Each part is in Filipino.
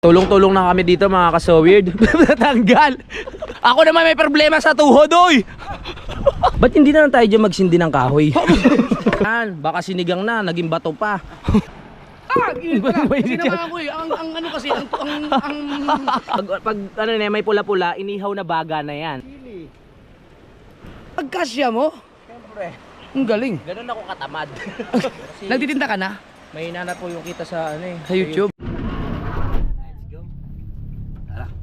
Tulong-tulong na kami dito mga ka-so-weird. Natanggal. Ako naman may problema sa tuhod, oy. Ba't hindi na lang tayo dyan magsindi ng kahoy? Yan, baka sinigang na, naging bato pa. Ginawa ko eh. Ang ano kasi, Pag ano na, may pula-pula, inihaw na baga na yan. pagkasya mo? Siyempre. Ang galing. Ganun ako katamad. Nagtitinda ka na? May na po yung kita sa ano eh. Sa YouTube?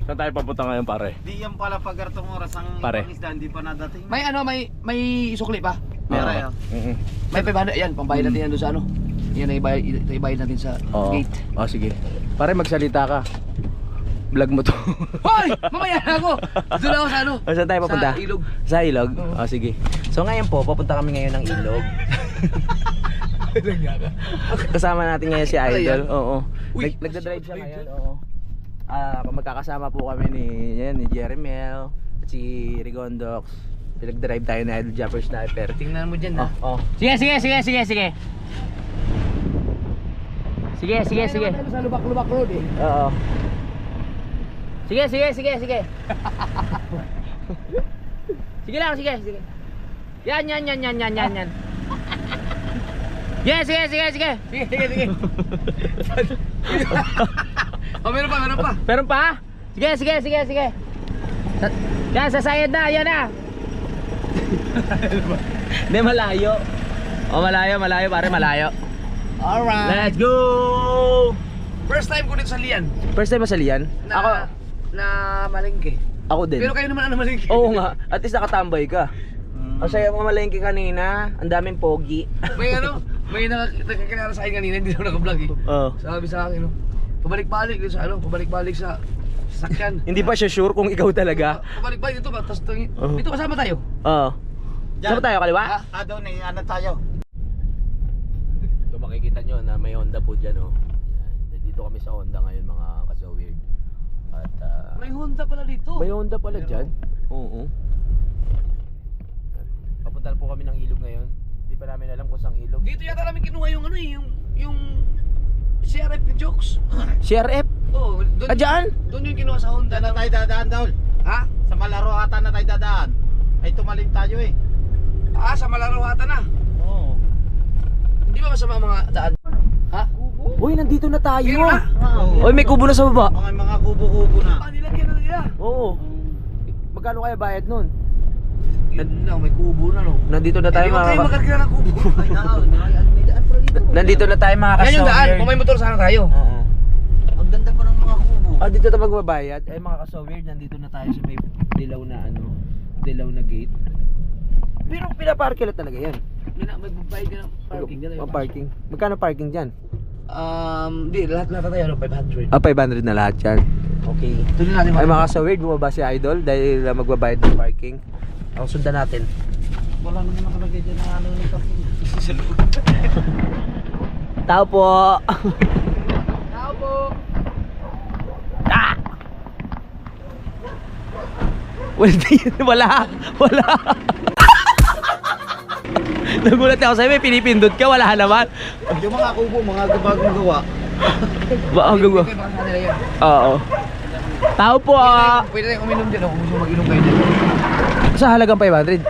Saan tayo papunta ngayon, pare? Di yan pala pag-artong oras ang Pare. ibang isda, hindi pa nadating. May ano, may sukli pa? Meron. May 500, yan, pambayad natin yan doon sa ano. Yan, ibayad natin sa gate. Oh, sige. Pare, magsalita ka. Vlog mo to. Hoy! Mamaya na ako! Doon ako sa ano? Saan tayo papunta? Sa ilog. Sa ilog? Oo. Oh, sige. So ngayon po, papunta kami ngayon ng ilog. Kasama natin ngayon si Idol. Oo. Uy, Nagdadrive siya ngayon. Oo. Magkakasama po kami ni Jeremel at si Rigondox. Pinag-drive tayo na Idol Japper Sniper. Tingnan mo dyan na. Oh. Sige. Sige. Sa lubak-lubak road eh. Oo. Sige. Sige lang, sige. Yan. Yes, sige. Sige. Oh, meron pa. Meron pa? Sige. Yan, sa sayad na, yan na. Hindi, malayo. Oh, malayo pare, malayo. Alright. Let's go! First time ko dito sa Lian. First time ba sa Lian? Na malengke. Ako din. Pero kayo naman ang malengke. Oo nga, at least nakatambay ka. Ang saya mo malengke kanina, ang daming pogi. May nakakilala sa akin kanina, hindi na naka-vlog eh. Oo. Sabi sa akin, pabalik-balik dito sa sa sasakyan. Hindi pa siya sure kung ikaw talaga. Pabalik-balik dito ba? Tapos Oh. dito kasama tayo. Oo. Saan ba tayo, kaliwa? Doon eh, ano tayo? Kung makikita nyo na may Honda po dyan, oh. Yan. Dito kami sa Honda ngayon, mga ka-so-weird. At May Honda pala dito. may Honda pala dyan. Oo. Papunta po kami ng ilog ngayon. Hindi pa namin alam kung saan ilog. Dito yata namin kinuha yung yung CRF ni Jokes. CRF? Oo, doon. Dyan? Doon yung kinuha sa Honda. Saan na tayo dadaan daw? Ha? Sa Malaro ata na tayo dadaan. Ay tumalim tayo eh. Sa Malarawata na. Oo. Hindi ba masama ang mga daan? Ha? Uy, nandito na tayo. Meron na? Uy, may kubo na sa baba. Mga kubo-kubo na. Nilagyan na nila. Oo. Magkano kaya bayad nun? Yun na, may kubo na no. Nandito na tayo Hindi mo tayo mga magkakila ng kubo. Ay naaw, may daan pala dito. Nandito na tayo mga Yan yung daan, ka-so-weird. kung may motor sana tayo. Oo. Ang ganda pa ng mga kubo. Dito na magbabayad. Ay mga ka-so-weird, nandito na tayo sa may dilaw na gate. Pero pinaparking lang talaga yan. Magbabayad ka ng parking dyan. Ang parking. Magkano parking dyan? Di, lahat tayo, 500. 500 na lahat yan. Okay. Tuloy natin Ay mga ka-so-weird, bumaba si Idol dahil magbabayad ng parking. Ang sundan natin. Wala naman nakalagay dyan na ano ng parking. Sa loob. Tao po! Tao po! Wala! Nagulat ako sa'yo, may pinipindot ka, wala naman. Yung mga kubo, mga bagong gawa. Ang gugo. Baka sa kanila yan. Oo. Tao po! Pwede tayong uminom dyan, kung gusto mag-inom kayo dyan. Sa halagang 500.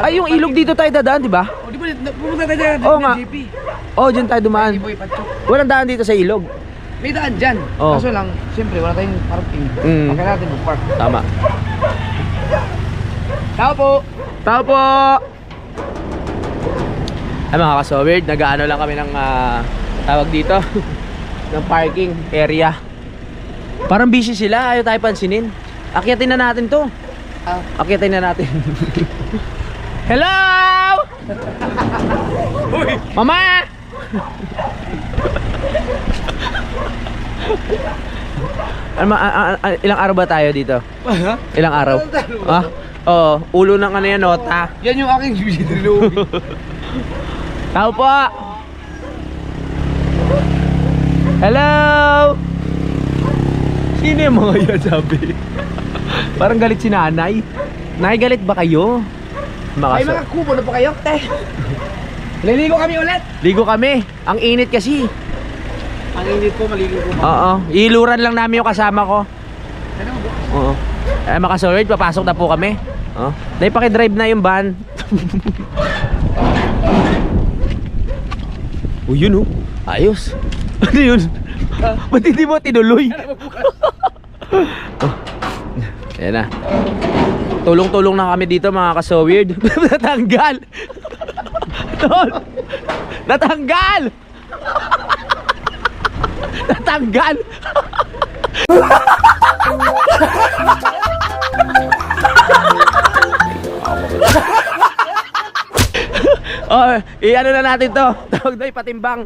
Ay, yung ilog dito tayo dadaan, di ba? Di ba, pumunta tayo dyan. Oo nga. GP. Oo, dyan tayo dumaan. Boy Pacho. Walang daan dito sa ilog. May daan dyan. Oo. Kaso lang, siyempre, wala tayong parking. Pagka natin mag-park. Tama. Tao po! Tao po! Ay mga ka-so-weird, nag-ano lang kami ng tawag dito ng parking area. Parang busy sila, ayaw tayo pansinin. Akyatin na natin to. Akyatin na natin. Hello! Mama! Ilang araw ba tayo dito? Ilang araw? Oo, ulo ng ano yan, nota. Yan yung aking trilogy. Tao po! Hello! Sino yung mga yan sabi? Parang galit si nanay. Nay, galit ba kayo? Ay mga kubo na po kayo, te. Liligo kami ulit. Ligo kami. Ang init kasi. Ang init po, maliligo po. Oo, iluran lang namin yung kasama ko. Oo. Eh, mga ka-Soward, papasok na po kami. Oh. Dahil pakidrive na yung van. Oh, yun oh. Ayos. Ano yun? Ba't hindi mo tinuloy? Oh. Ayan na. Tulong-tulong na kami dito mga ka-Soward. Natanggal. Tol. Natanggal. Natanggal. Oh, i-ano na natin to. Tawag doon, patimbang.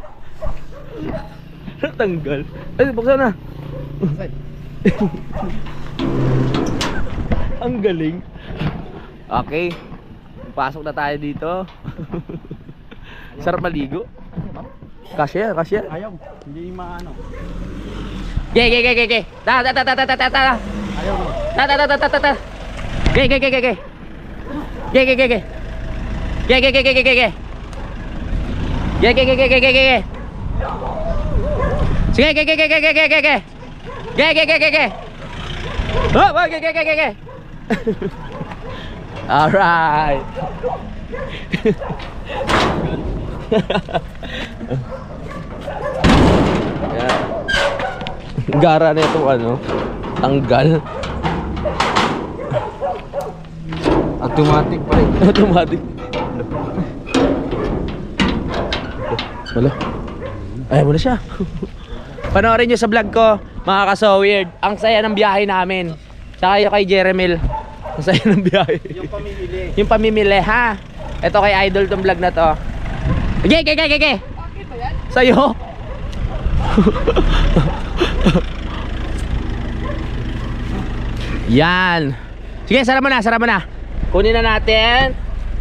Natanggal. Ay, buksan na. Ang galing. Okay. Pasok na tayo dito. Sarap maligo. Kasya, kasya. Ayaw, hindi maano. Ge. Ta. Ayaw mo. Ta. Ge. Sige, ge. Oh, ge. All right. Yeah. Gara na itong ano, tanggal. Automatic pa rin. Automatic. Wala. Ayaw mo na siya. Panoorin nyo sa vlog ko, mga ka-Soward. Ang saya ng biyahe namin. Tsaka yung kay Jeremil. Ang saya ng biyahe. Yung pamimili. Yung pamimili ha. Ito kay Idol tong vlog na to. Ge. Sa'yo. Yan. Sige, sara mo na. Kunin na natin,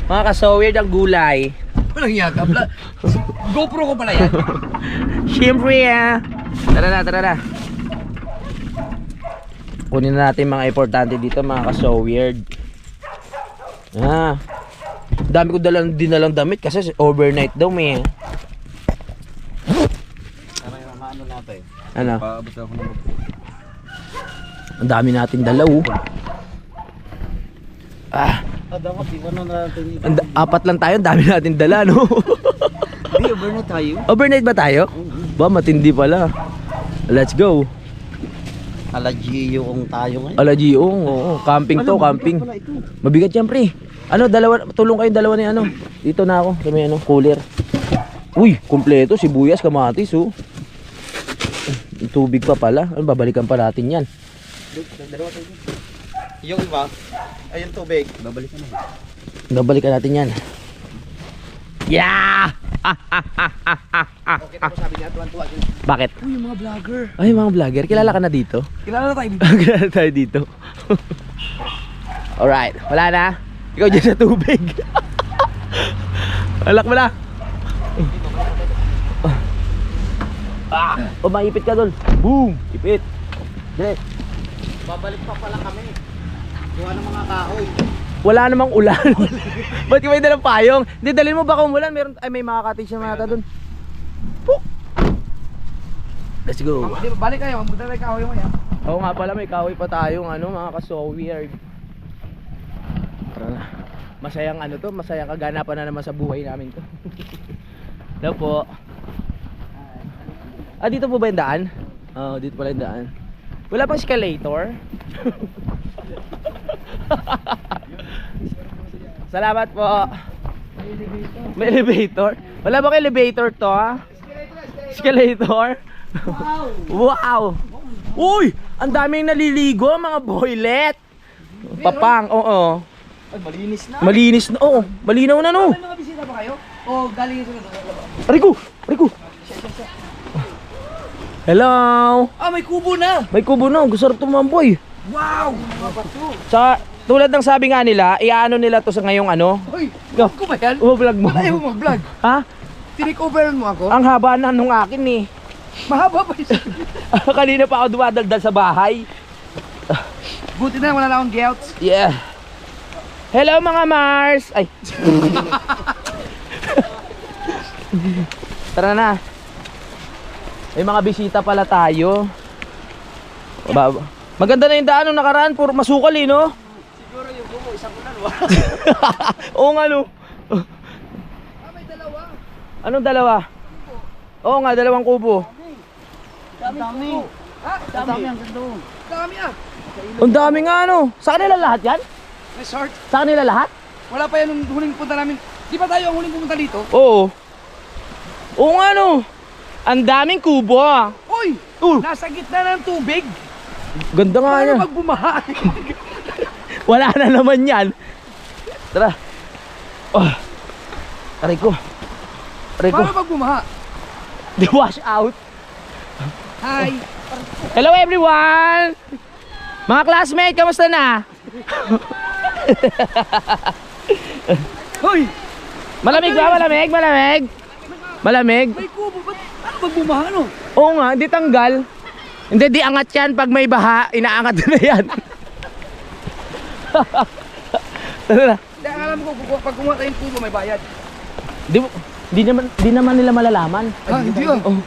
mga ka-Soward, ang gulay. Walang yakap. GoPro ko pala yan. Siyempre Tara na. Kunin na natin mga importante dito, mga ka-Soward. Dami ko dinalang damit kasi overnight daw may. Ano natin? Ano? Paabot ako ng Ang dami natin dala dapat di ko na natin ito. Apat lang tayo, ang dami natin dala, no? Hindi, overnight tayo. Overnight ba tayo? Ba, matindi pala. Let's go. Alagiyo kung tayo ngayon. Alagiong, oo. Camping to, camping. Mabigat yan, pre. Ano, tulong kayong dalawa ni ano. Dito na ako, sa may ano, cooler. Uy, kumpleto, sibuyas, kamatis, oh. Yung tubig pa pala. Ano, babalikan pa natin yan. Yung iba, ay yung tubig. Babalikan na. Babalikan natin yan. Yeah! Okay, tapos sabi niya, tuwan-tuwa. Bakit? Uy, yung mga vlogger. Ay, mga vlogger, kilala ka na dito? Kilala na tayo. Kilala tayo dito. Alright, wala na. Ikaw dyan sa tubig. Alak mo na. Oh, maipit ka doon. Boom! Ipit. Direct. Babalik pa pala kami. Gawa ng mga kahoy. Wala namang ulan. Ba't ka may dalang payong? Hindi, dalhin mo baka umulan. May mga cottage na mata doon. Let's go. Balik kayo, magpunta tayo kahoy mo yan. Oo nga pala, may kahoy pa tayong ano, mga ka-Soward. Tara na. Masayang ano to, masayang kaganapan na naman sa buhay namin to. Hello po. Dito po ba yung daan? Oo, dito pala yung daan. Wala pang escalator? Salamat po. May elevator? Wala bang elevator to, ha? Escalator? Wow! Uy! Ang daming naliligo, mga boylet! Papang, oo. Ay, malinis na. Malinis na, oo. Malinaw na, no? May mga bisita ba kayo? O galing sa Rico! Hello! may kubo na! May kubo na, gusto rin tumamboy. Wow! Sa tulad ng sabi nga nila, iaano nila to sa ngayong ano? Hoy, Go. ko ba yan? Vlog mo. Wala mo mag-vlog. Ha? Tinikoveran mo ako? Ang haba na nung akin eh. Mahaba pa isa. Kanina pa ako dumadaldal sa bahay. Buti na, wala na akong gouts. Yeah. Hello mga Mars! Ay. Tara na. May mga bisita pala tayo. Maganda na yung daan nung nakaraan, puro masukal eh, no? Siguro yung kubo, isang ulan. Oo nga, no? May dalawa. Anong dalawa? Oo nga, dalawang kubo. Dami. Ha? Dami ang ganda. Dami ah. Ang dami nga, no? Sa kanila lahat yan? Resort. Sa kanila lahat? Wala pa yan nung huling punta namin. Di ba tayo ang huling pumunta dito? Oo. Oo nga, no? Ang daming kubo, ah. Uy! Nasa gitna ng tubig. Ganda nga Paano yan. pag bumaha? Wala na naman yan. Tara. Oh. Aray ko. Aray ko. Paano pag bumaha? Di wash out. Hi! Hello everyone! Mga classmate, kamusta na? Hoy! Malamig ba? Malamig? Malamig? Malamig? May kubo. Paano pag bumaha no? Oo nga, di tanggal. Hindi, di angat yan. Pag may baha, inaangat na yan. Tara na. Hindi, alam ko, pag kumuha tayong kubo, may bayad. Di naman nila malalaman. Ah, hindi ah. Oh.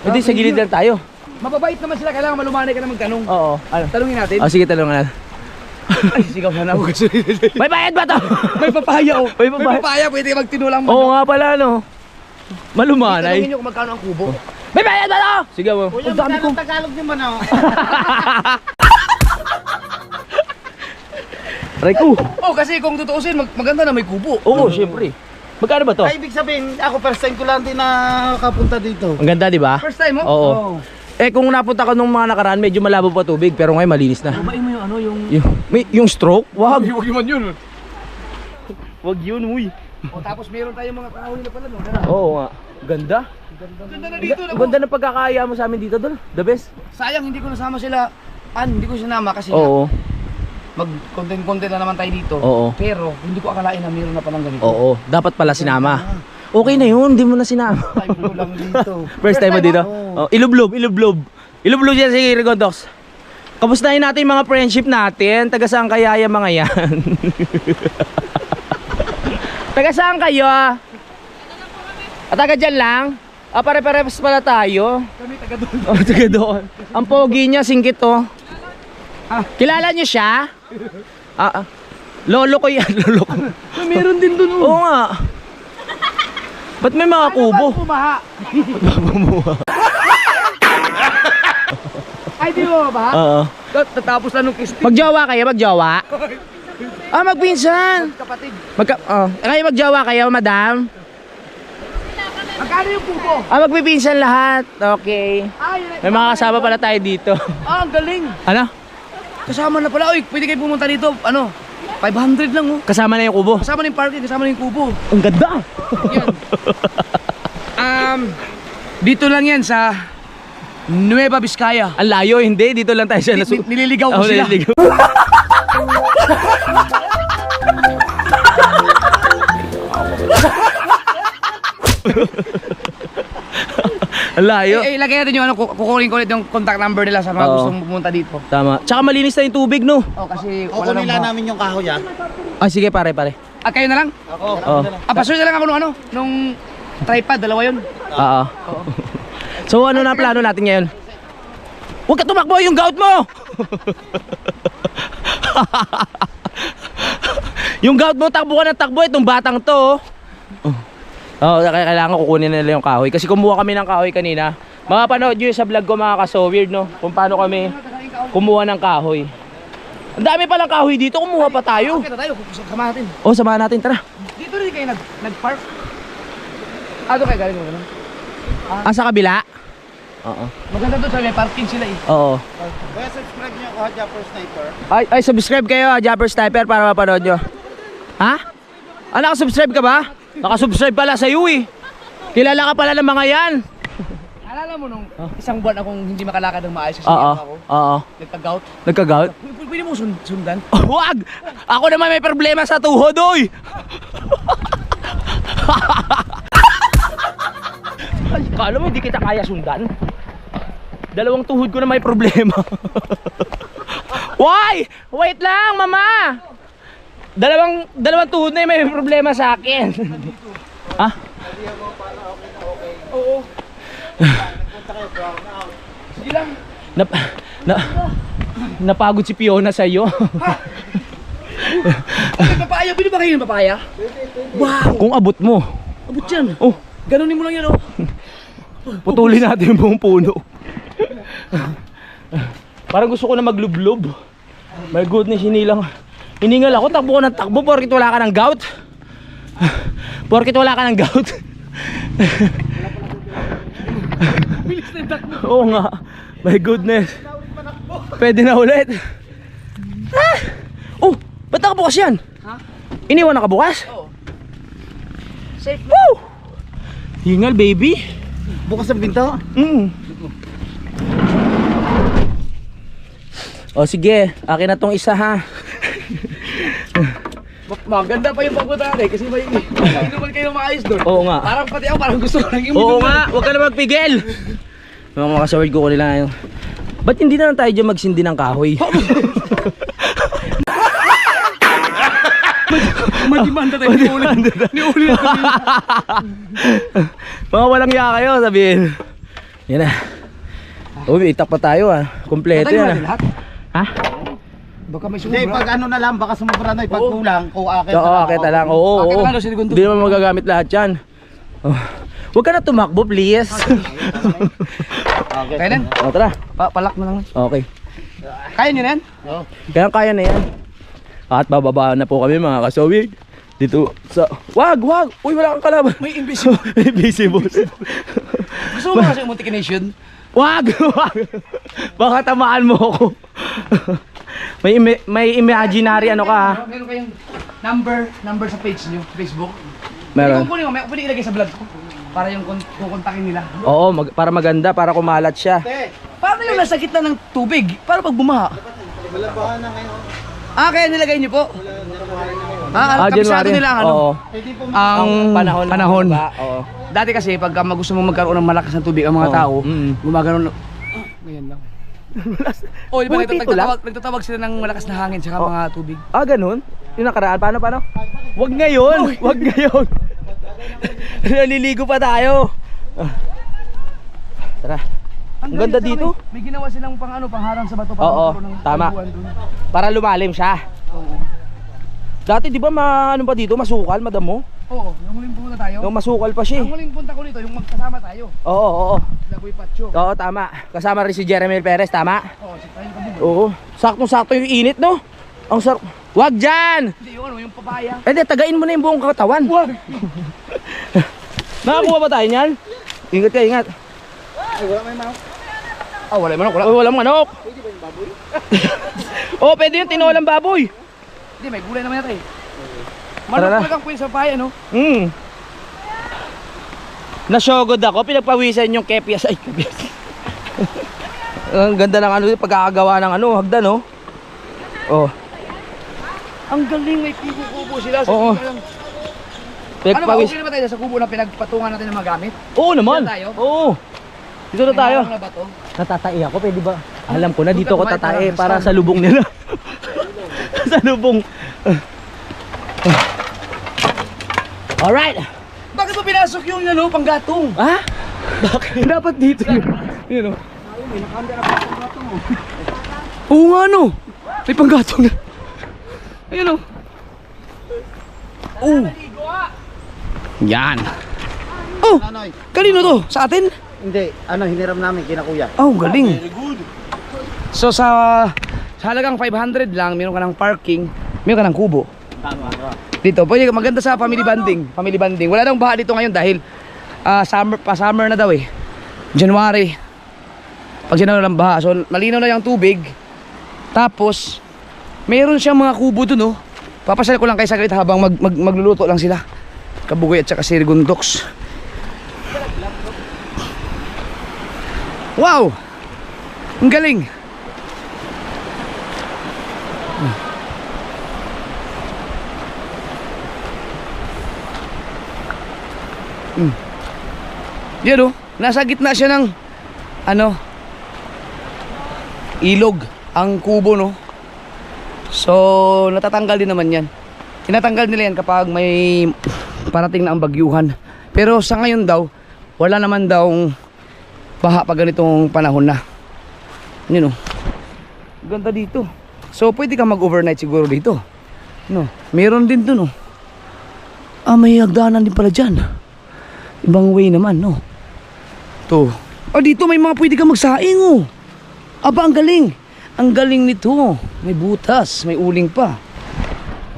Hindi, sa gilid lang tayo. Mababait naman sila, kailangan malumanay ka na magtanong. Oo. Ano? Tanungin natin. Oh, sige, talungan natin. Ay, sigaw na ako kasi. May bayad ba to? May papaya oh. May papaya. Pwede ka magtinulang mo. Oo nga pala, no? Malumanay. Tanungin nyo kung magkano ang kubo. May bayad ba to? Sige mo. Kuya, Ang dami magkano ko. Tagalog naman ako. Aray ko. Oh, kasi kung tutuusin, maganda na may kubo. Oo, syempre. Magkano ba to? Ay, ibig sabihin, ako first time ko lang din nakapunta dito. Ang ganda, di ba? First time mo? Oo. Eh, kung napunta ka nung mga nakaraan, medyo malabo pa tubig. Pero ngayon, malinis na. Babain mo yung ano, yung... Yung stroke? Wag. Huwag naman yun. Wag yun, uy. O, tapos meron tayong mga kahoy na pala, no? Oo nga. Ganda. Ganda na dito, Ang ganda ng pagkakaya mo sa amin dito, Dol. The best. Sayang, hindi ko nasama sila. Hindi ko sinama kasi Oo. mag-content na naman tayo dito. Oo. Pero, hindi ko akalain na meron na palang ganito. Oo. Dapat pala sinama. Okay na yun, hindi mo na sinama. Time ko lang dito. First time mo dito? Oo. Oh, ilublob. Ilublob yan si Rigondox. Kamustahin natin yung mga friendship natin. Taga saan kaya yung mga yan? Taga saan kayo? Taga dyan lang? Pare-pares pala tayo. Kami taga doon. Oh, taga doon. Ang pogi niya, singkit to. Kilala niyo siya? Lolo ko yan, lolo ko. Meron din doon. Oo nga. Ba't may mga kubo? Bumaha. Ay, di mo ba? Oo. Tatapos na nung kiss. Magjowa kayo, magjowa? Magpinsan. Kapatid. Kayo magjowa kayo, madam? Magkano yung kubo? Magpipinsan lahat. Okay. May mga kasama pala tayo dito. Ang galing. Ano? Kasama na pala. Uy, pwede kayo pumunta dito. 500 lang oh. Kasama na yung kubo. Kasama na yung parking, kasama na yung kubo. Ang ganda. Yan. Dito lang yan sa Nueva Vizcaya. Ang layo, hindi. Dito lang tayo siya. Nililigaw ko sila. Nililigaw. Ang layo. Ilagay natin yung kukunin ko ulit yung contact number nila sa mga Oo. gustong pumunta dito. Tama. Tsaka malinis na yung tubig, no? Kasi Ako wala nila nang namin yung kahoy ah. Sige, pare. Kayo na lang? Ako. Oo. Pasuyo na lang ako nung tripod, dalawa yun. Oo. So, ano na plano natin ngayon? Huwag ka tumakbo yung gout mo! Yung gout mo, takbo ka ng takbo. Itong batang to. Kailangan kukunin nila yung kahoy. Kasi kumuha kami ng kahoy kanina. Mapapanood nyo sa vlog ko mga ka-so weird, no? Kung paano kami kumuha ng kahoy. Ang dami palang kahoy dito. Kumuha pa tayo. Okay na tayo, samahan natin. Oh, samahan natin. Tara. Dito rin kayo nag-park. Doon kayo galing mo naman. Sa kabila? Oo. Maganda doon sa may parking sila eh. Oo. Kaya subscribe niyo ako ha, Japper Sniper. Ay, subscribe kayo ha, Japper Sniper, para mapanood nyo. Ha? Nakasubscribe ka ba? Nakasubscribe pala sa iyo eh. Kilala ka pala ng mga yan. Alala mo nung isang buwan akong hindi makalakad ng maayos kasi Oo. ako. Oo. Nagka-gout. Nagka-gout? Pwede mo sundan? Wag! Ako naman may problema sa tuhod, oy! Kala mo hindi kita kaya sundan? Dalawang tuhod ko na may problema. Why? Wait lang, mama! Dalawang tuhod na yung may problema sa akin. Ha? Oo. Sige lang. Nap na napagod si Fiona sa iyo. May papaya, pwede ba kayo ng papaya? Wow! Kung abot mo. Abot yan. Oh, Ganunin mo lang yan, oh. putulin natin yung buong puno. Parang gusto ko na maglublob. My goodness, hiningal ako, takbo ko ng takbo porkit wala ka ng gout. Porkit wala ka ng gout. Oo nga. My goodness. Pwede na ulit. Ah! Oh, ba't nakabukas yan? Ha? Iniwan nakabukas? Oo. Safe. Woo! Hingal baby. Bukas ang pinto. O sige, akin na tong isa ha. Maganda pa yung pagpunta natin kasi may inuman kayo maayos doon. Oo nga. Parang pati ako, parang gusto ko lang yung Oo nga, huwag ka na magpigil. Mga kasaward ko nila ngayon. Ba't hindi na lang tayo dyan magsindi ng kahoy? Madimanda tayo ni Uli. Ni Uli na kami. Mga walang ya kayo, sabihin. Yan na. Uy, itak pa tayo ah. Kompleto Patayin yan natin ah. lahat. Ha? Baka may Hindi, sumubra. pag ano na lang, baka sumubra na. Pag kulang, kung akin. Oo, kita lang. Oo, Akin oo. lang daw, sinigundo. Hindi naman magagamit lahat yan. Oh. Huwag ka na tumakbo, please. Okay. Kaya nan? O, tara. Palak na lang. Okay. Kaya nyo na yan? Kaya na yan. At bababa na po kami mga kasawig. Dito sa... Wag! Uy, wala kang kalaban. May invisible. Invisible. Gusto mo ba kasi yung multi-nation? Wag! Baka tamaan mo ako. may imaginary ano ka ha? Meron kayong number sa page nyo, Facebook. Meron. Kukunin mo, pwede ilagay sa vlog ko. Para yung kukontakin nila. Oo, para maganda, para kumalat siya. Paano yung nasa gitna ng tubig? Para pag bumaha? Malabahan na ngayon. Kaya nilagay nyo po? Kabisado January. nila ang ano? Oo. Pwede po Ang panahon. Diba? Oo. Dati kasi pag gusto mo magkaroon ng malakas na tubig ang mga Oo. tao, Mm. gumagano ganyan lang. O, di ba Buti ito lang? nagtatawag sila ng malakas na hangin sa mga tubig? Ah, ganun? Yung nakaraan, paano? Wag ngayon! Wag ngayon! Naliligo pa tayo! Tara. Ang ganda dito. May ginawa silang pangharang sa bato. Oo, tama. Para lumalim siya. Oo. Dati di ba ano pa dito, masukal, madam mo? Oo, yung huling pumunta tayo. Yung masukal pa siya. Ang huling punta ko dito, yung magkasama tayo. Oo. Lagoy Pacho. Oo, tama. Kasama rin si Jeremy Perez, tama? Oo, si tayo kabugol. Oo. Saktong-sakto yung init, no? Ang sarap. Wag dyan! Hindi, yung papaya. Eh, di, tagain mo na yung buong katawan. Wag! Nakakuha ba tayo niyan? Ingat ka, ingat. Wala yung manok, wala. Oh, walang manok. Pwede ba yung baboy? Oh, pwede yung tinolang baboy. Hindi, may gulay naman yata eh. Tara na. Manok talagang pwede sa papaya, no? Nasyogod ako, pinagpawisan yung kepyas. Ay, kepyas. Ang ganda ng pagkakagawa ng hagdan, no? Oh. Ang galing, may kubo sila. Oo. Ano ba, Pinagpawis. okay na ba tayo sa kubo na pinagpatungan natin ng mga gamit? Oo naman. Dito tayo? Oo. Dito na tayo. May harang na ba to? Natatai ako, pwede ba? Alam ko na, dito ako Dumayo tatae para para sa sa lubong nila. Sa lubong. Alright. Bakit mo pinasok yung panggatong? Ha? Bakit? Dapat dito yun. Yun o. Oo nga no. May panggatong na. Ayun o. Oh. Yan. Oh, Nanoy. kanino to? Sa atin? Hindi, hiniram namin kina kuya. Oh, galing. So sa halagang 500 lang, meron ka ng parking, meron ka ng kubo. Dito, pwede maganda sa family bonding. Family bonding. Wala nang baha dito ngayon dahil summer na daw eh. January. Pag January lang baha. So malinaw na yung tubig. Tapos meron siyang mga kubo dun oh. Papasal ko lang kay saglit habang magluluto lang sila. Kabugoy at saka si Rigundox. Wow! Ang galing! Yan oh, nasa gitna siya ng ilog ang kubo no. So natatanggal din naman yan. Tinatanggal nila yan kapag may parating na ang bagyuhan. Pero sa ngayon daw, wala naman daw baha pag ganitong panahon na. Yun, oh. Ganda dito. So pwede ka mag-overnight siguro dito. No, meron din dun, oh. May hagdanan din pala dyan. Ibang way naman, no. To. Dito may mga pwede ka magsaing, oh. Aba, ang galing. Ang galing nito. May butas, may uling pa.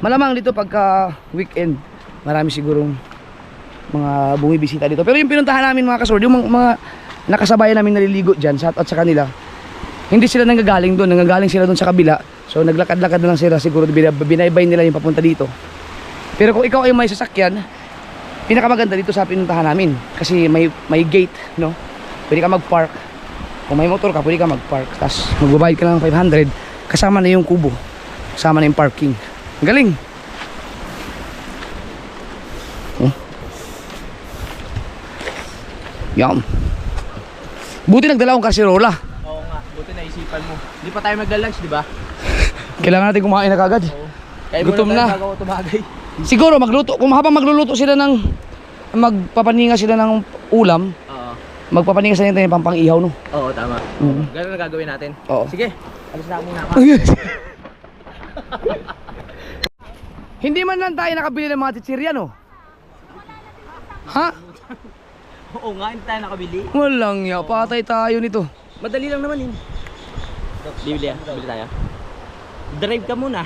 Malamang dito pagka weekend, marami sigurong mga bumibisita dito. Pero yung pinuntahan namin mga kasord, yung mga nakasabayan namin naliligo dyan, shout out sa kanila. Hindi sila nanggagaling doon, nanggagaling sila doon sa kabila. So naglakad-lakad na lang sila, siguro binaybay nila yung papunta dito. Pero kung ikaw ay may sasakyan, pinakamaganda dito sa pinuntahan namin. Kasi may gate, no? Pwede ka mag-park. Kung may motor ka, pwede ka mag-park. Tapos magbabayad ka lang ng 500, kasama na yung kubo, kasama na yung parking. Ang galing. Yan. Buti nagdala akong kasirola. Oo nga, buti naisipan mo. Hindi pa tayo magla-lunch, di ba? Kailangan natin kumain na kagad. Oo. Kaya Gutom muna na. tayo bago ako tumagay. Siguro magluto, kung habang magluluto sila ng magpapaninga sila ng ulam, Oo. magpapaninga sila ng pampang-ihaw, no? Oo, tama. Mhm. Ganun na gagawin natin. Oo. Sige, alis na muna ako. Hindi man lang tayo nakabili ng mga chichirya, no? Ha? Oo nga, hindi tayo nakabili. Walang ya, patay tayo nito. Madali lang naman yun. Bibili ah, bili tayo. Drive ka muna.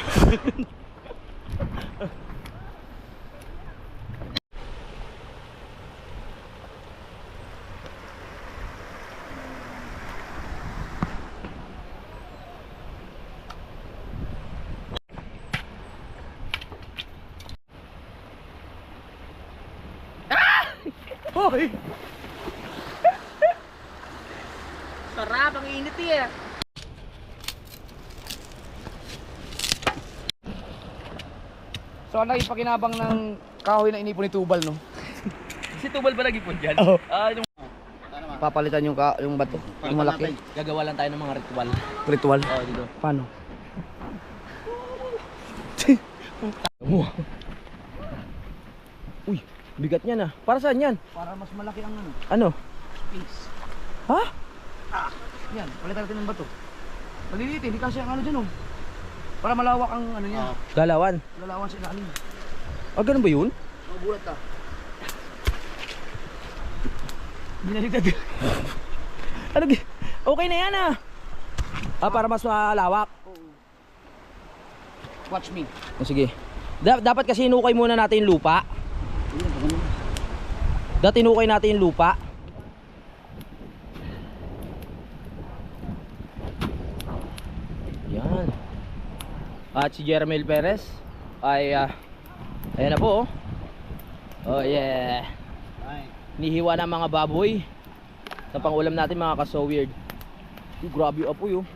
Hoy! Sarap, ang init eh. So ang pakinabang ng kahoy na inipon ni Tubal, no? Si Tubal ba lagi po dyan? Oo. Yung Papalitan yung bato, yung malaki. gagawa lang tayo ng mga ritual. Ritual. Oo, dito. Paano? Uy, bigat niyan ah. Para saan yan? Para mas malaki ang ano, Ano? space. Ha? Yan, palitan natin ng bato. Maliliit, hindi kasi ang ano dyan, oh. Para malawak ang ano niya. Galawan. Lalawan sa ilalim. Ah, ganun ba yun? Magulat ka. Binaligtad. Ano? Okay na yan ah. Para mas malawak. Watch me. Oh, sige. Dapat kasi inukay muna natin yung lupa. Dapat inukay natin yung lupa. Yan. At si Jermel Perez ay ayan na po. Oh yeah. Nihiwa ng mga baboy sa pangulam natin mga ka-so-weird. Grabe yung apoy oh.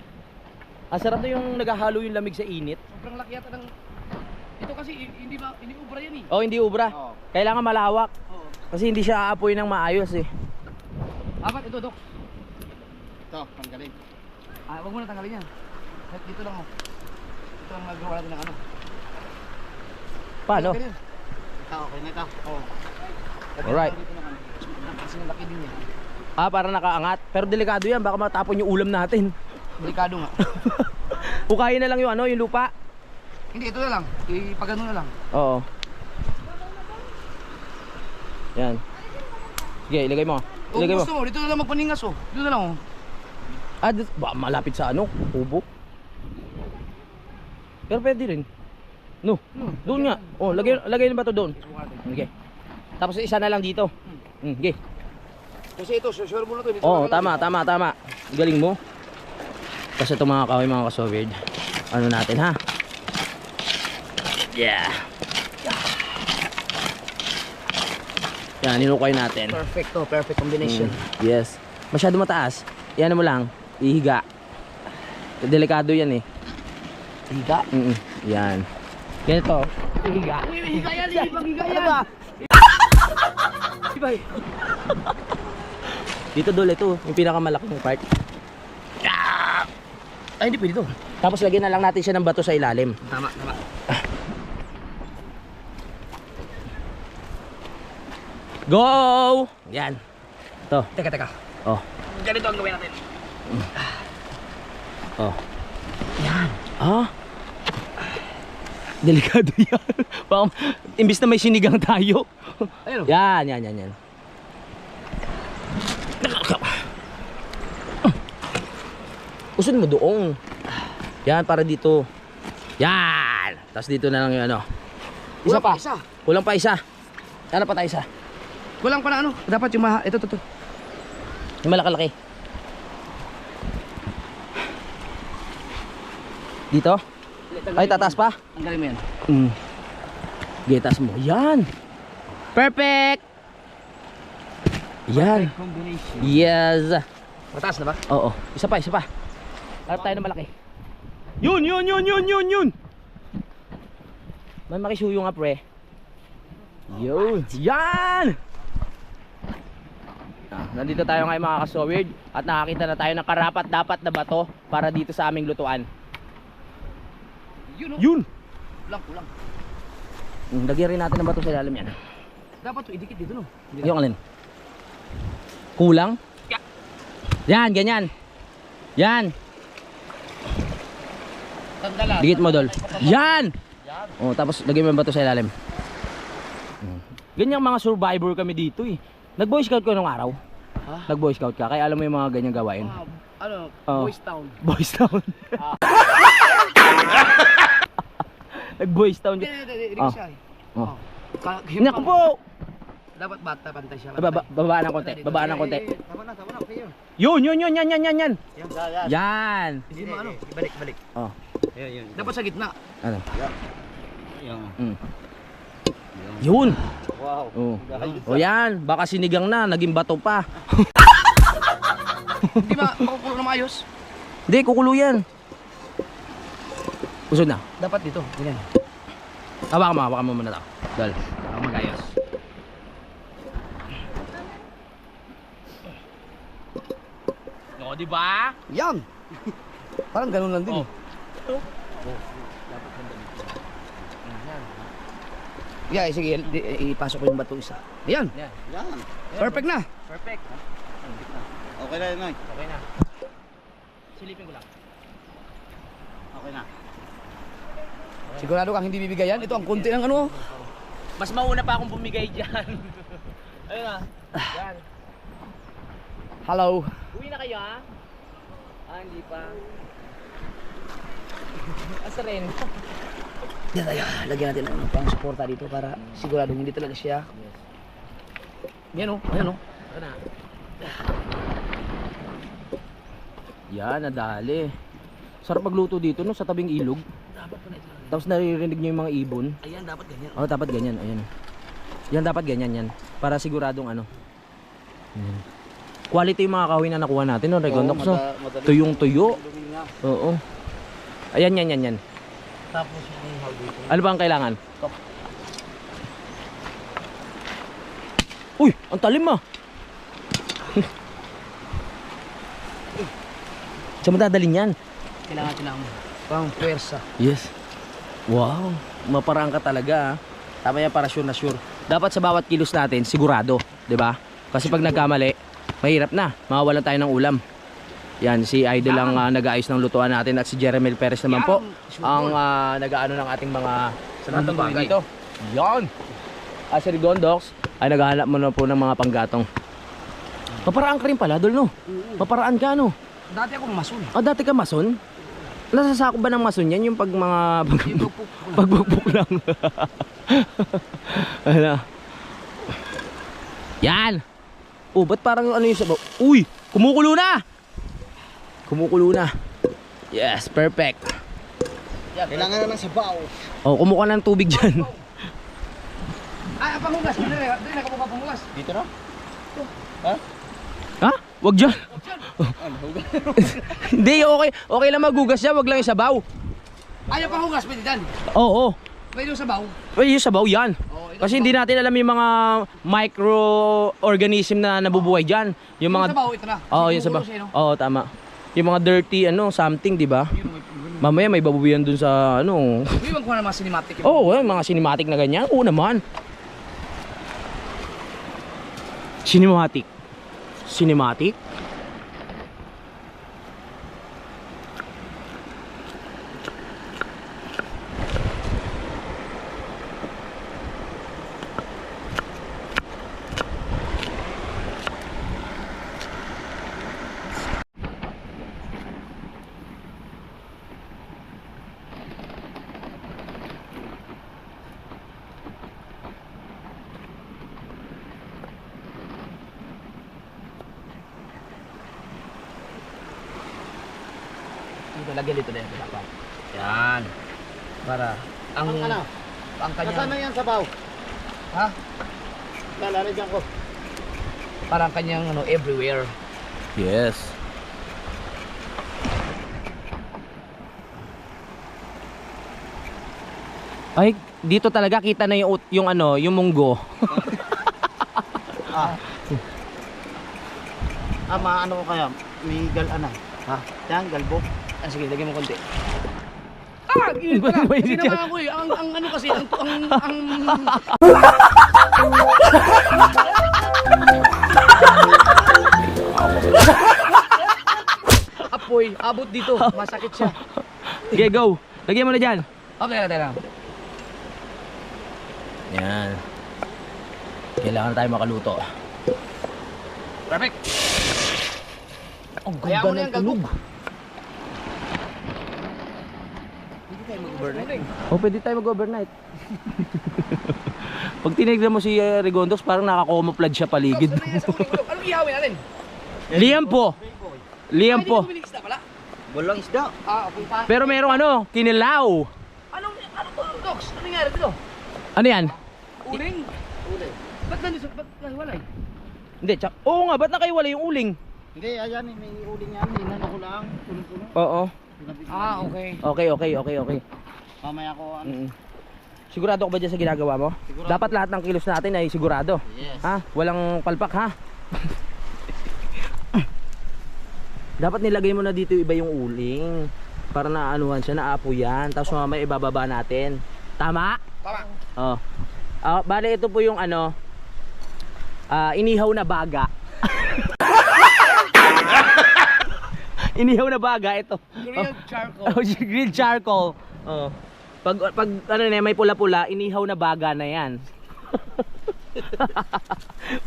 Ang sarap na yung naghahalo yung lamig sa init. Sobrang laki yata ng... Ito kasi hindi ubra yan eh. Oh, hindi ubra. Oo. Kailangan malawak. Oo. Kasi hindi siya aapoy ng maayos eh. Apat ito, Dok. Ito, panggaling. Wag mo na tanggalin yan. Dito lang, oh. Dito lang nagawa natin ng ano. Paano? Ganyan. Ito, okay na ito. Oo. Alright. Dito lang, ano. Kasi yung laki din yan. Para nakaangat. Pero delikado yan. Baka matapon yung ulam natin. Delikado nga. Hukayin na lang yung ano, yung lupa. Hindi, ito na lang. Ipagano na lang. Oo. Yan. Sige, ilagay mo. Kung Ilagay mo. gusto mo, dito na lang magpaningas, oh. Dito na lang, oh. Malapit sa ano? Kubo. Pero pwede rin. No. Doon nga. Oh, lagay na ba to doon? Okay. Tapos isa na lang dito. Okay. Kasi ito, sure mo na to. Oo, tama. Galing mo. Kasi itong mga kahoy, mga ka-so-weird. Ano natin ha? Yeah. Yan, inukay natin. Perfecto, perfect combination. Yes. Masyado mataas. Yan mo lang. Ihiga. Delikado yan eh. Higa. Yan. Ganito. Ihiga. Higa yan, ibang higa yan. Ibay. Dito dole ito. Yung pinakamalaking part. Ay, hindi pwede to. Tapos lagyan na lang natin siya ng bato sa ilalim. Tama. Go! Yan. To. Teka. Oh. Ganito ang gawin natin. Oh. Yan. Ah. Delikado yan. Baka, imbis na may sinigang tayo. Ayun. Yan. Usun mo doong. Yan, para dito. Yan. Tapos dito na lang yung ano. Isa pa. Isa. Kulang pa isa. Ano pa tayo isa? Kulang pa na ano. Dapat yung ito. Yung malaki-laki. Dito? Ay, tataas pa? Ang galing mo yan. Getas mo. Yan. Perfect. Yan. Combination. Yes. Mataas na ba? Oo. Isa pa. Harap tayo ng malaki. Yun. May makisuyo nga, pre. Yun. Yan. Nandito tayo ngayon mga kasowid. At nakakita na tayo ng karapat-dapat na bato para dito sa aming lutuan. Yun. Kulang. Lagyan rin natin ng bato sa ilalim yan. Dapat to idikit dito no. Yung alin? Kulang? Yan, ganyan. Yan. Tandala. Dikit mo, Dol. Yan! Oh, tapos lagyan mo yung bato sa ilalim. Ganyang mga survivor kami dito eh. Nag-boy scout ko nung araw. Ha? Nag-boy scout ka, kaya alam mo yung mga ganyang gawain. Oh. Boys Town. Boys Town. Nag-boys Town. Hindi Oh. siya eh. Oh. Naku Naku po! Dapat bantay siya. Babaan ng konti. Babaan ng konti. Tama na. Okay yun. Yan. Yan. Yan. Hindi mo ano. Ibalik. Oh. Yan. Dapat sa gitna. Ano? Yan. Yun. Wow. Oh. O yan, baka sinigang na, naging bato pa. Hindi ba makukulo na maayos? Hindi, kukulo yan. Usod na. Dapat dito. Ganyan. Hawakan mo muna ito. Dal. Para magayos. O, di ba? Yan. Parang ganun lang din. Oh. Yeah, sige, ipasok ko yung bato isa. Ayan. Yan. Yan. Perfect na. Perfect. Okay na yun, Noy. Okay na. Silipin ko lang. Okay na. Sigurado kang hindi bibigayan. Ito ang konti ng ano. Mas mauna pa akong bumigay dyan. Ayun na. Yan. Hello. Uwi na kayo ha? Hindi pa. Asa rin? Yan tayo. Lagyan natin ng pang suporta dito para sigurado hindi talaga siya. Yan o. Ayan o. Ito na. Yan, nadali. Sarap magluto dito no, sa tabing ilog. Dapat pa na ito. Tapos naririnig nyo yung mga ibon. Ayan, dapat ganyan. Oh, dapat ganyan. Ayan. Yan dapat ganyan yan. Para siguradong ano. Ayan. Quality yung mga kahoy na nakuha natin, no, Regondox. No? Tuyong tuyo. Oo. Ayan, yan. Tapos yung hal dito. Ano ba ang kailangan? Uy, ang talim ah. Saan mo dadalhin yan? Kailangan mo. Pang pwersa. Yes. Wow, maparaan ka talaga ah. Tama yan, para sure na sure. Dapat sa bawat kilos natin, sigurado, 'di ba? Kasi pag nagkamali, mahirap na, mawawalan tayo ng ulam. Yan, si Idol ang nag-aayos ng lutuan natin at si Jeremel Perez naman po ang nag-aano ng ating mga sanatong bagay dito. Yan. As si Rigondox ay naghahanap mo na po ng mga panggatong. Maparaan ka rin pala, Dol, no? Maparaan ka, no? Dati akong mason. Ah, dati ka mason? Nasasako ba ng mason yan? Yung pag mga pagbukbuk lang. Ano? Yan! Oh, ba't parang ano yung sabaw? Uy! Kumukulo na! Kumukulo na. Yes, perfect. Kailangan na ng sabaw. Oh, kumuha ng tubig dyan. Ay, panghugas. Dili nakabuka panghugas. Dito na? Ha? Wag dyan. Hindi, okay. Okay lang magugas siya, wag lang yung sabaw. Ay, panghugas pwede dan. Oo. Pwede yung sabaw. Ay, yung sabaw yan. Oh, ito Kasi hindi natin alam yung mga microorganism na nabubuhay dyan. Yung mga... sabaw ito na. Oo, yung sabaw. Oo, tama. Yung mga dirty something, di ba? Mamaya may babubuyan dun sa ano. Iwan ko na mga cinematic. Oo, mga cinematic na ganyan. Oo naman. Cinematic. Ito, lagyan dito din. Yan. Para ang Ano? ang Kasama kanyang yan sabaw. Ha? Lalagyan ko. Parang kanyang ano, everywhere. Yes. Ay, dito talaga kita na yung ano, yung munggo. Maano ko kaya? May galanay. Ha? Yan, galbo. Ah, sige, lagyan mo konti. Ah, gilid pala. May Ginawa ko eh. Ang ano kasi, ang apoy, abot dito. Masakit siya. Okay, go. Lagyan mo na dyan. Okay, tara. Yan. Kailangan tayo makaluto. Perfect. Ang Kaya mo na ganda yung ng tunog. Oh, pwede tayo mag-overnight. Pag tinignan mo si Rigondos, parang naka-camouflage siya paligid. Anong ihawin natin? Liam po. Liam po. Ay, di ko pala. Walang isda. Ah, okay pa. Pero merong ano, kinilaw. Ano to, Dox? Ano nangyari dito? Ano yan? Uling? Uling. Ba't nahiwalay? Hindi, oo nga, ba't nakaiwala yung uling? Hindi, ayan, may uling yan. Inan ako lang. Puno-puno. Oo. Ah, okay. Okay. Mamaya ko, ano. Sigurado ka ba dyan sa ginagawa mo? Sigurado. Dapat lahat ng kilos natin ay sigurado. Yes. Ha? Walang palpak ha? Dapat nilagay mo na dito iba yung uling. Para naanuhan siya, naapo yan. Tapos mamaya ibababa natin. Tama? Tama. Oh. Bale ito po yung ano, inihaw na baga. Inihaw na baga ito. Grilled charcoal. Oh, grilled charcoal. Oh. Pag ano na may pula-pula, inihaw na baga na 'yan.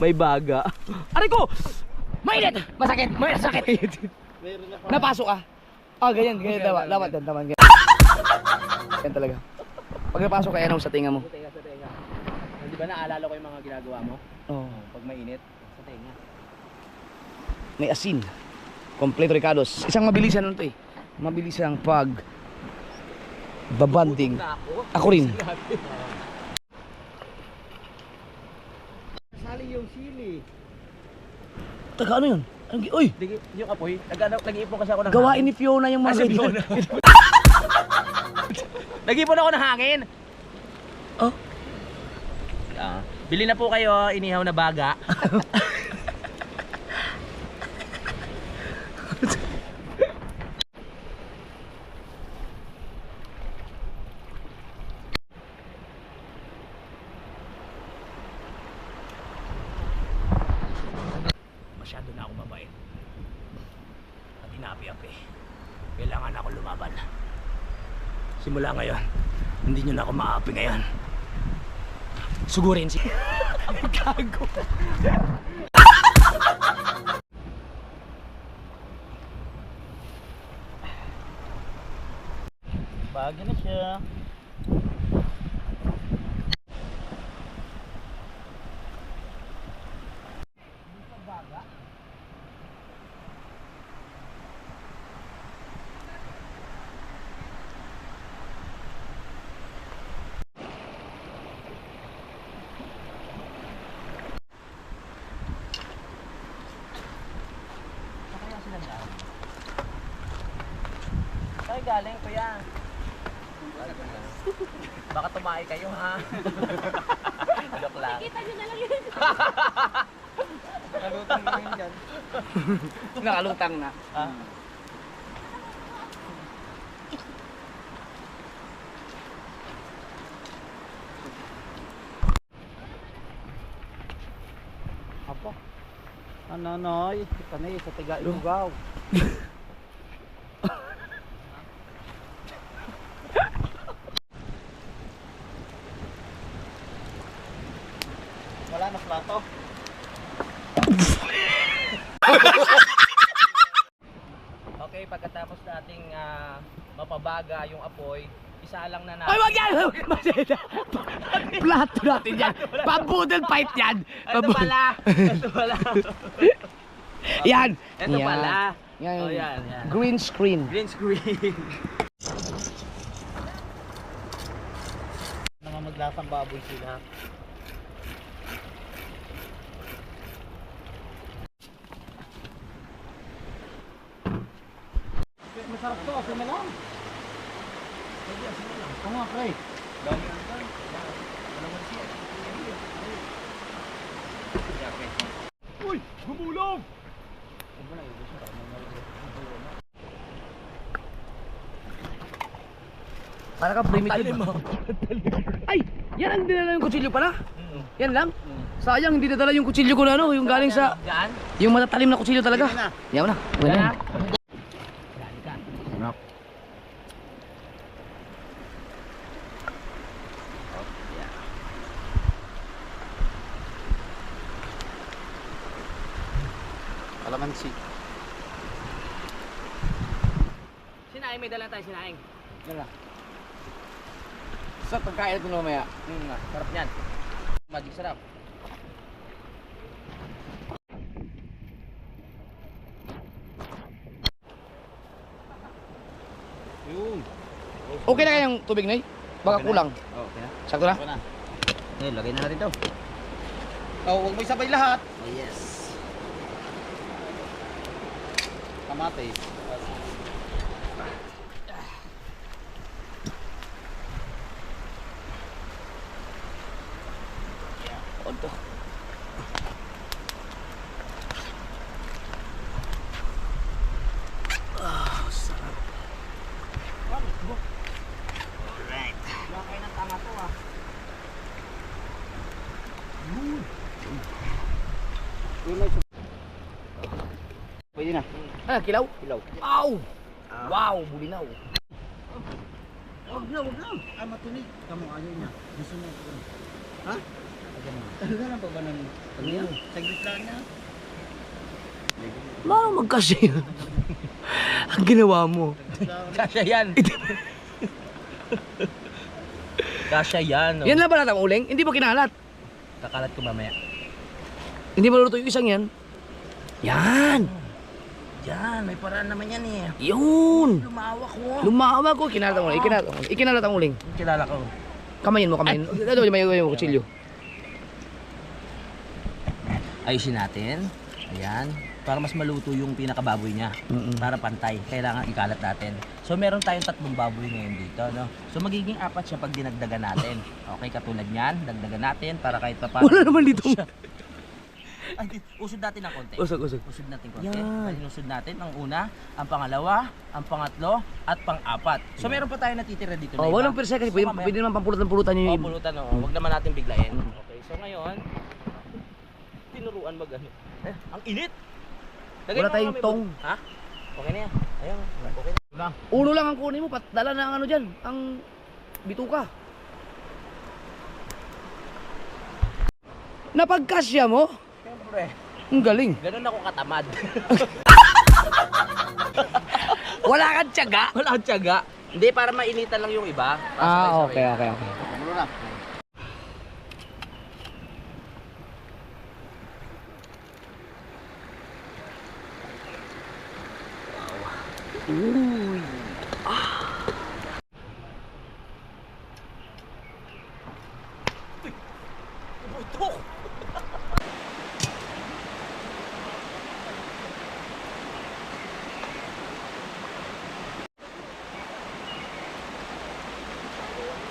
May baga. Aray ko! Mainit! Masakit. Masakit. Meron na pa. Napasok ka. Ah, ganyan. Dapat ganyan. Ganyan talaga. Pag napasok ka, yan sa tinga mo. Sa tenga. Di ba naalala ko yung mga ginagawa mo? Oh. Pag mainit, sa tenga. May asin. Kompleto Ricardos. Isang mabilisan nun to eh. Mabilisang pag babanding. Ako rin. Sali yung sili. Taga ano yun? Uy! Yung apoy, nag-iipon kasi ako ng Gawain ni Fiona yung mga ganyan. Nag-iipon ako ng hangin. Oh? Bili na po kayo, inihaw na baga. Masyado na ako mabait. At inapi-api. Kailangan ako lumaban. Simula ngayon, hindi nyo na ako maapi ngayon. Sugurin si... Ang gago. Bagay na siya. Saan galing, kuya? Baka tumae kayo, ha? Joke lang. Kita nyo na lang yun. Nalutang na rin dyan. Nakalutang na. Apo. Ano, noy? Kanay sa tiga ilugaw. Wala na plato. Okay, pagkatapos nating mapabaga yung apoy, isa lang na Ay, wag yan! Plato natin yan. Pambudol fight yan. Ito pala! Ito pala! Yan. Ito Yan. pala! Yan, Oh, yan. green screen. Green screen. Naman maglasang baboy sila. Masarap to, asin na lang. Oo nga, pre. Uy! Gumulong! Para ka primitive. Ay! Yan ang dinala yung kutsilyo pala? Yan lang? Sayang, hindi nadala yung kutsilyo ko na ano, yung galing sa... Diyan? Yung matatalim na kutsilyo talaga. Sige na. Yan na. Yan na. Sarap. Kalamansi. Sinaing, may dala tayo sinaing. Yan na. Sa pagkain ito mamaya. Sarap yan. Magic sarap. Yun. Okay na kayang tubig na Baka kulang. Oh, okay na. Sakto na? Okay na. Okay, lagay na natin to. Oh, huwag mo isabay lahat. Oh, yes. Kamatis. Oto. Pwede na. Ah, kilaw? Ilaw. Aw! Wow, bulinaw. Huwag na, huwag na. Ah, matunig. Kamu ayaw niya. Gusto mo. Ha? Ano na pa ba ng pagniya? Saglit lang niya. Paano magkasya yun? Ang ginawa mo. Kasya yan. Kasya yan. Oh. Yan lang ba natin ang uling? Hindi ba kinalat? Kakalat ko mamaya. Hindi ba luto yung isang yan? Yan! Yan, may paraan naman yan eh. Yun! Lumawak ko. Lumawa ko, ikinalat ang uling. Ikinalat ang uling. Kilala ko. Kamayin mo, kamayin. Dito, may kutsilyo. Ayusin natin. Ayan. Para mas maluto yung pinakababoy niya. Para pantay. Kailangan ikalat natin. So meron tayong 3 baboy ngayon dito. No? So magiging 4 siya pag dinagdagan natin. Okay, katulad yan. Dagdagan natin para kahit pa paano. Wala naman dito. Ay, usod natin ng konti. Usog. Usod natin konti. Yan. Usod natin ang una, ang pangalawa, ang pangatlo, at pang-4. So meron pa tayo natitira dito na Oh, iba. walang per second. Pwede naman pampulutan-pulutan nyo Oo, yung... pulutan. Huwag naman natin biglayin. Okay, so ngayon, tinuruan mag-ano. Ang init! Lagay Wala mo tayong nga, may tong. Ha? Okay na yan. Ayun, okay na. Ulo lang ang kunin mo, dala na ang ano dyan, ang bituka. Napagkasya mo? Siyempre, Ang galing. ganun ako katamad. Wala kang tiyaga. Wala akong tiyaga. Hindi, para mainitan lang yung iba. Para sabay-sabay. Okay. Kamulo na.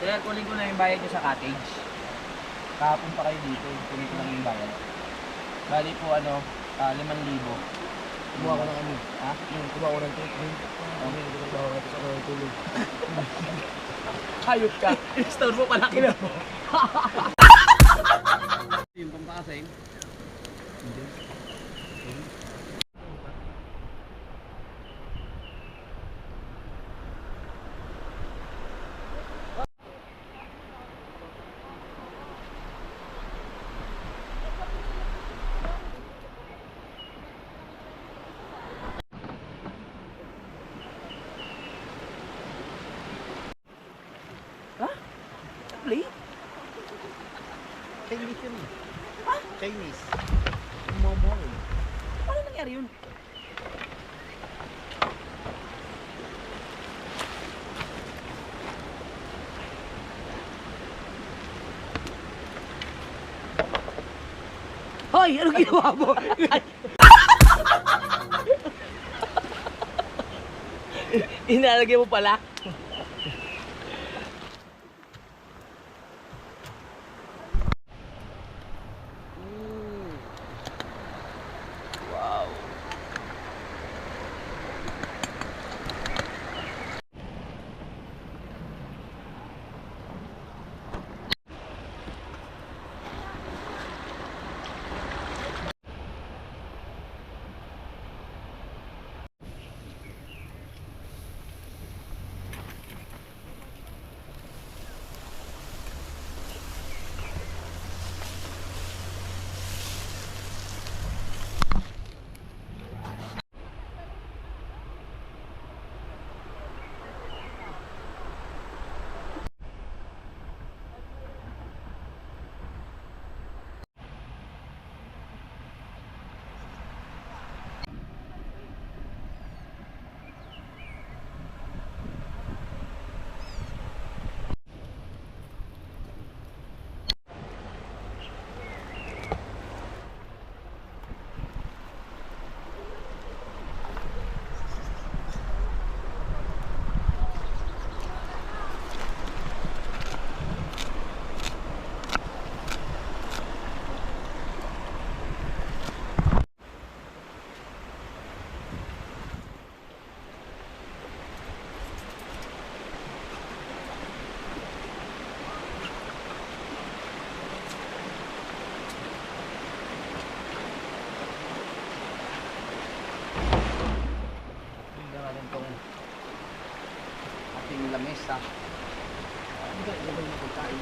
Sir, kunin ko na yung bayad nyo sa cottage. Kahapon pa kayo dito, kunin ko lang yung bayad. Bali po 5,000. Kumuha ko ng ano. Ha? Kumuha ko ng tulong. Hayop ka. Store mo pala kita mo. Yung pampakasing. Plate? Chinese yun eh. Chinese. Paano nangyari yun? Hoy, ano ginawa mo? Inalagay mo pala. Ating lamesa. Ilagay mo pagkain.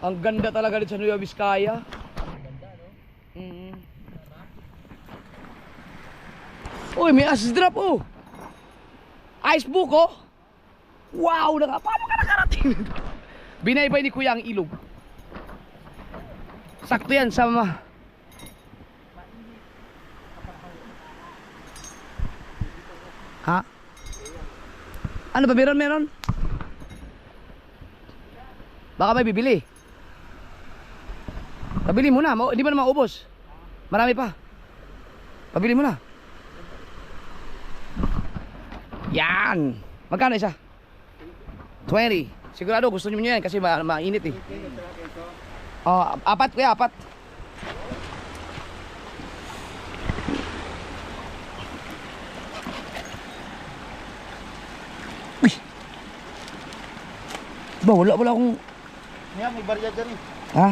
Ang ganda talaga dito sa Nueva Vizcaya. Ang ganda, no? Uy, may ice drop, oh. Ice book, oh. Wow, paano ka nakarating? Binaybay ni Kuya ang ilog. Sakto yan sa Ha? Ano ba, meron? Baka may bibili. Pabili mo na, hindi mo na maubos. Marami pa. Pabili mo na. Yan. Magkano isa? 20. Sigurado gusto niyo yan kasi mainit eh. Oh, apat kuya, apat. Uy. Ba, wala akong... Yan, may barya dyan eh. Ha?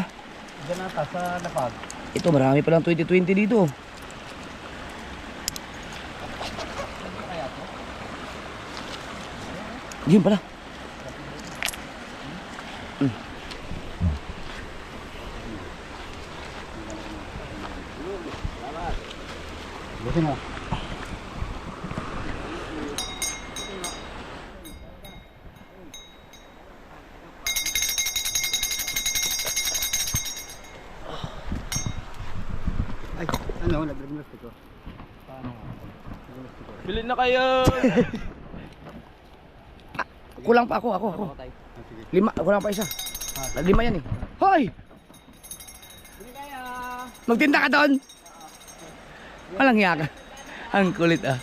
Dyan nata sa lapag. Ito, marami palang 2020 dito. Yun pala. Buti mo. Ay, ano, nag-regness ko. Paano? Bilhin na kayo! Kulang pa ako. Lima, kulang pa isa. Lima yan eh. Hoy! Magtinda ka doon? Walang hiya ka. Ang kulit ah.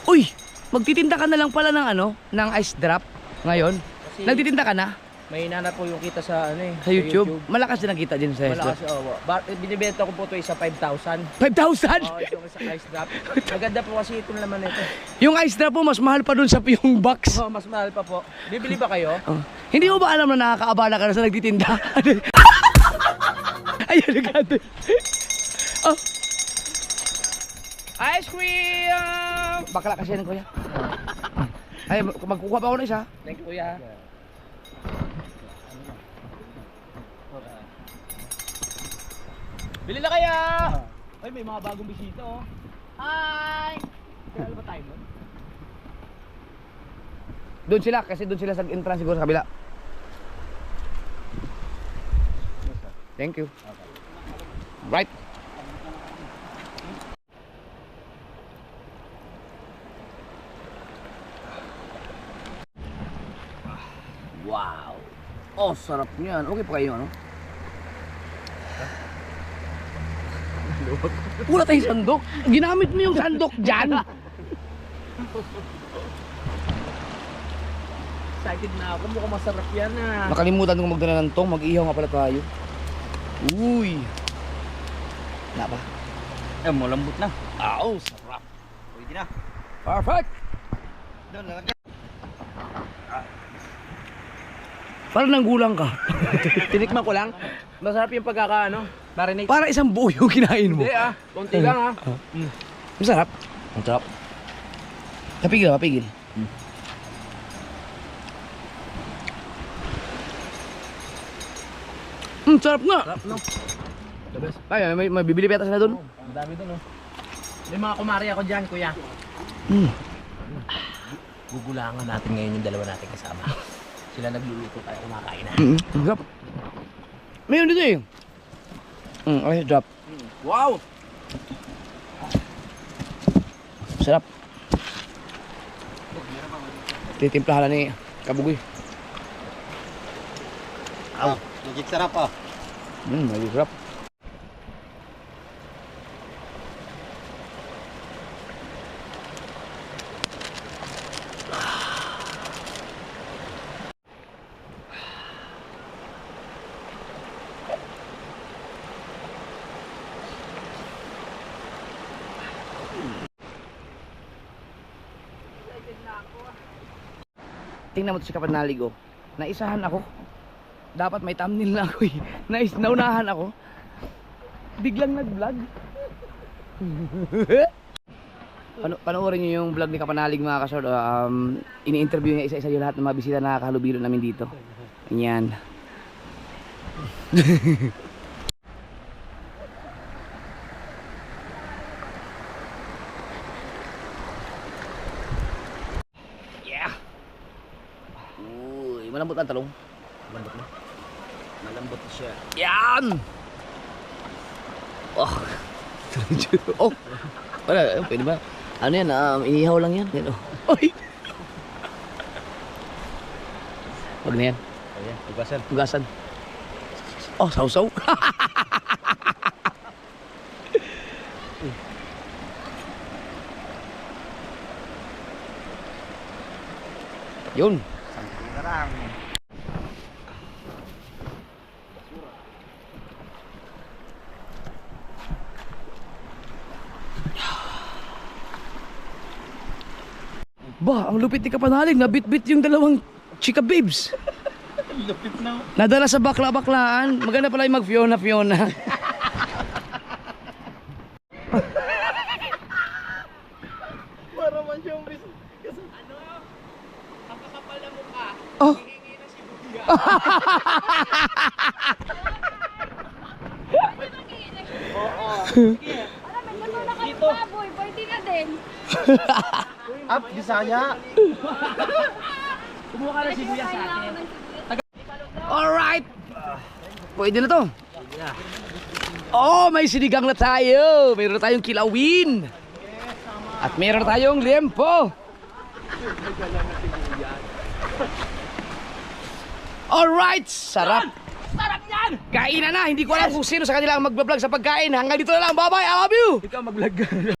Uy! Magtitinda ka na lang pala ng ano? Ng ice drop ngayon? Kasi Nagtitinda ka na? may hinanap po yung kita sa ano eh. Sa YouTube? Malakas din ang kita din sa ice drop. Malakas, binibenta ko po ito isa 5,000. 5,000? Oo, ito sa ice drop. Maganda po kasi ito naman ito. Yung ice drop po, mas mahal pa dun sa yung box. Oh, mas mahal pa po. Bibili ba kayo? Oh. Hindi mo ba alam na nakakaabala ka na sa nagtitinda? Ayun, nagkado. Oh. Ice cream! Bakla kasi yan, kuya. Ay, magkukuha pa ako na isa. Thank you, kuya. Bili na kaya! Ay, may mga bagong bisita oh. Hi! Kaya ba tayo nun? Doon sila, kasi doon sila sa entrance siguro sa kabila. Thank you. Right. Wow. Oh, sarap niyan. Okay pa kayo, ano? Wala tayong sandok. Ginamit mo yung sandok dyan. Excited na ako. Mukhang masarap yan ah. Nakalimutan kong magdala ng tong. Mag-ihaw nga pala tayo. Uy. Wala ba? Eh, malambot na. Aw, sarap. Pwede na. Perfect. Doon, lalagyan. Parang nanggulang ka. Tinikman ko lang. Masarap yung pagkakaano. Marinate. Para isang buo yung kinain mo. Hindi ah. Konti lang ah. Masarap. Ang sarap. Kapigil, kapigil. Sarap nga. Sarap no? The best. Ay, may bibili pa yata sila doon. Ang dami doon oh. May mga kumari ako dyan, kuya. Gugulangan natin ngayon yung dalawa natin kasama. Sila nagluluto tayo kumakain na. Ang sarap. Mayroon dito eh. Ice drop. Wow! Sarap. Titimplahan na ni Kabugoy. Ah, magic sarap ah. May sarap. Tingnan mo to si Kapanalig oh. Naisahan ako. Dapat may thumbnail na ako eh. Naunahan ako. Biglang nag-vlog. Panoorin niyo yung vlog ni Kapanalig mga kasord. Ini-interview niya isa-isa yung lahat ng mga bisita na nakahalubilo namin dito. Ganyan. Malambot ang talong. Malambot na. Malambot na siya. Yan! Oh. Oh. Wala, pwede ba? Ano yan? Inihaw lang yan. Yan oh. Oy! Wag na yan. Ayan, tugasan. Tugasan. Oh, sausaw. Yun. Karang. Ba, ang lupit ni Kapanalig. Nabit-bit yung dalawang chika babes. Lupit na. Nadala sa bakla-baklaan. Maganda pala yung mag-Fiona. Para man siyang bis. Ano? Ang kakapal na mukha. Oh. Hihingi na si Buya. Oo. Sige. Alam, may matulak ka ng baboy, pwede na din. Up, Bisaya. Kumuha ka na si Buya sa akin. Alright. Pwede na to. Oh, may sinigang na tayo. Meron tayong kilawin. At meron tayong liempo. Alright, sarap. Sarap yan! Kainan na, hindi ko alam kung sino sa kanila ang magbablog sa pagkain. Hanggang dito na lang, bye-bye, I love you! Ikaw mag-vlog.